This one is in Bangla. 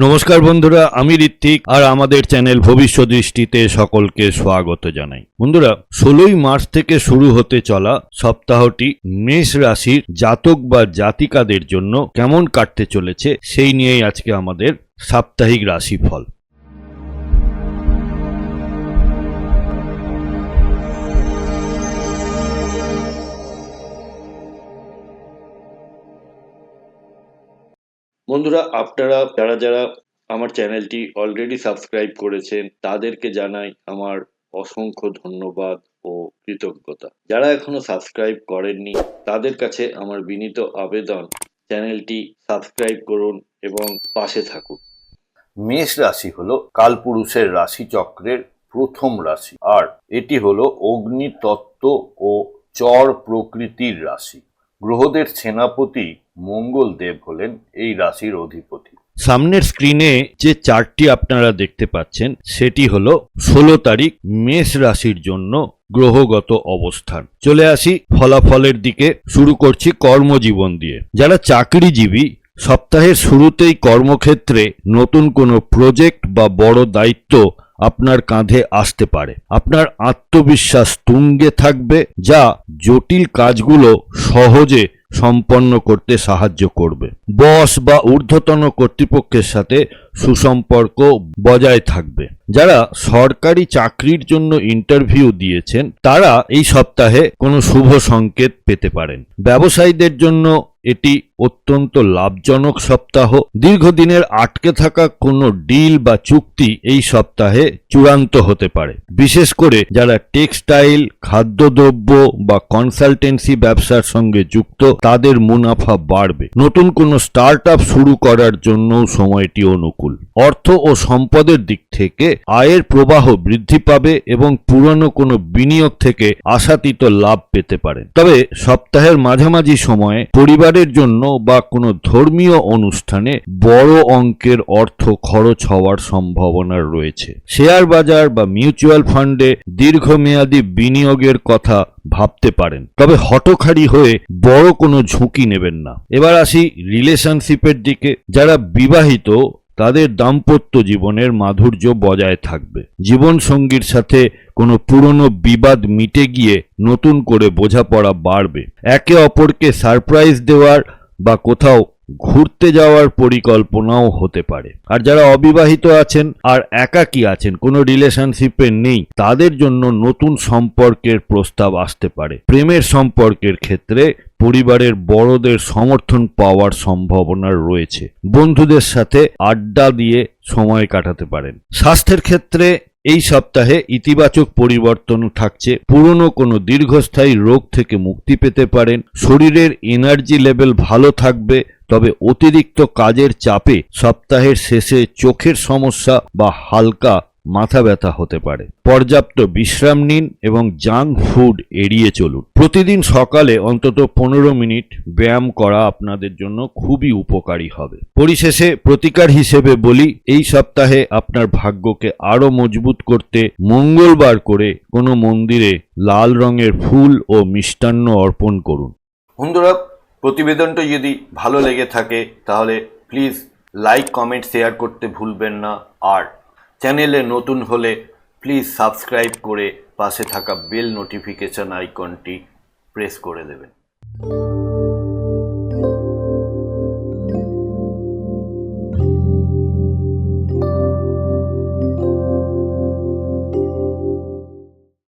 নমস্কার বন্ধুরা, আমি ঋত্বিক আর আমাদের চ্যানেল ভবিষ্যদৃষ্টিতে সকলকে স্বাগত জানাই। বন্ধুরা, 16ই মার্চ থেকে শুরু হতে চলা সপ্তাহটি মেষ রাশির জাতক বা জাতিকাদের জন্য কেমন কাটতে চলেছে সেই নিয়েই আজকে আমাদের সাপ্তাহিক রাশিফল। বন্ধুরা, আপনারা যারা আমার চ্যানেলটি অলরেডি সাবস্ক্রাইব করেছেন তাদেরকে জানাই আমার অসংখ্য ধন্যবাদ ও কৃতজ্ঞতা। যারা এখনো সাবস্ক্রাইব করেননি তাদের কাছে আমার বিনীত আবেদন, চ্যানেলটি সাবস্ক্রাইব করুন এবং পাশে থাকুন। মেষ রাশি হলো কালপুরুষের রাশিচক্রের প্রথম রাশি, আর এটি হলো অগ্নিতত্ত্ব ও চর প্রকৃতির রাশি। গ্রহদের সেনাপতি মঙ্গল দেব হলেন এই রাশির অধিপতি। সামনের স্ক্রিনে যে চার্টটি আপনারা দেখতে পাচ্ছেন সেটি হলো 16 তারিখ মেষ রাশির জন্য গ্রহগত অবস্থান। চলে আসি ফলাফলের দিকে। শুরু করছি কর্মজীবন দিয়ে। যারা চাকরিজীবী, সপ্তাহের শুরুতেই কর্মক্ষেত্রে নতুন কোনো প্রজেক্ট বা বড় দায়িত্ব আপনার কাঁধে আসতে পারে। আপনার আত্মবিশ্বাস তুঙ্গে থাকবে, যা জটিল কাজগুলো সহজে সম্পন্ন করতে সাহায্য করবে। বস বা ঊর্ধ্বতন কর্তৃপক্ষের সাথে সুসম্পর্ক বজায় থাকবে। যারা সরকারি চাকরির জন্য ইন্টারভিউ দিয়েছেন তারা এই সপ্তাহে কোনো শুভ সংকেত পেতে পারেন। ব্যবসায়ীদের জন্য এটি অত্যন্ত লাভজনক সপ্তাহ। দীর্ঘদিনের আটকে থাকা কোনো ডিল বা চুক্তি এই সপ্তাহে চূড়ান্ত হতে পারে। বিশেষ করে যারা টেক্সটাইল, খাদ্যদ্রব্য বা কনসালটেন্সি ব্যবসার সঙ্গে যুক্ত তাদের মুনাফা বাড়বে। নতুন কোনো স্টার্ট আপ শুরু করার জন্য সময়টি অনুকূল। অর্থ ও সম্পদের দিক থেকে আয়ের প্রবাহ বৃদ্ধি পাবে এবং পুরনো কোনো বিনিয়োগ থেকে আশাতীত লাভ পেতে পারেন। তবে সপ্তাহের মাঝামাঝি সময়ে পরিবারের জন্য বা কোনো ধর্মীয় অনুষ্ঠানে বড় অঙ্কের অর্থ খরচ হওয়ার সম্ভাবনা রয়েছে। শেয়ার বাজার বা মিউচুয়াল ফান্ডে দীর্ঘমেয়াদী বিনিয়োগের কথা ভাবতে পারেন, তবে হঠকারী হয়ে বড় কোনো ঝুঁকি নেবেন না। এবার আসি রিলেশনশিপের দিকে। যারা বিবাহিত তাদের দাম্পত্য জীবনের মাধুর্য বজায় থাকবে। জীবন সঙ্গীর সাথে কোনো পুরনো বিবাদ মিটে গিয়ে নতুন করে বোঝাপড়া বাড়বে। একে অপরকে সারপ্রাইজ দেওয়ার বা কোথাও ঘুরতে যাওয়ার পরিকল্পনাও হতে পারে। আর যারা অবিবাহিত আছেন আর একাকী আছেন, কোনো রিলেশনশিপে নেই, তাদের জন্য নতুন সম্পর্কের প্রস্তাব আসতে পারে। প্রেমের সম্পর্কের ক্ষেত্রে পরিবারের বড়দের সমর্থন পাওয়ার সম্ভাবনা রয়েছে। বন্ধুদের সাথে আড্ডা দিয়ে সময় কাটাতে পারেন। স্বাস্থ্যের ক্ষেত্রে এই সপ্তাহে ইতিবাচক পরিবর্তন থাকছে। পুরনো কোনো দীর্ঘস্থায়ী রোগ থেকে মুক্তি পেতে পারেন। শরীরের এনার্জি লেভেল ভালো থাকবে, তবে অতিরিক্ত কাজের চাপে সপ্তাহের শেষে চোখের সমস্যা বা হালকা মাথা ব্যথা হতে পারে। পর্যাপ্ত বিশ্রাম নিন এবং জাঙ্ক ফুড এড়িয়ে চলুন। প্রতিদিন সকালে অন্তত 15 মিনিট ব্যায়াম করা আপনাদের জন্য খুবই উপকারী হবে। পরিশেষে প্রতিকার হিসেবে বলি, এই সপ্তাহে আপনার ভাগ্যকে আরো মজবুত করতে মঙ্গলবার করে কোনো মন্দিরে লাল রঙের ফুল ও মিষ্টান্ন অর্পণ করুন। বন্ধুরা, প্রতিবেদনটা যদি ভালো লেগে থাকে তাহলে প্লিজ লাইক, কমেন্ট, শেয়ার করতে ভুলবেন না। আর চ্যানেলে নতুন হলে প্লিজ সাবস্ক্রাইব করে পাশে থাকা বেল নোটিফিকেশন আইকনটি প্রেস করে দেবেন।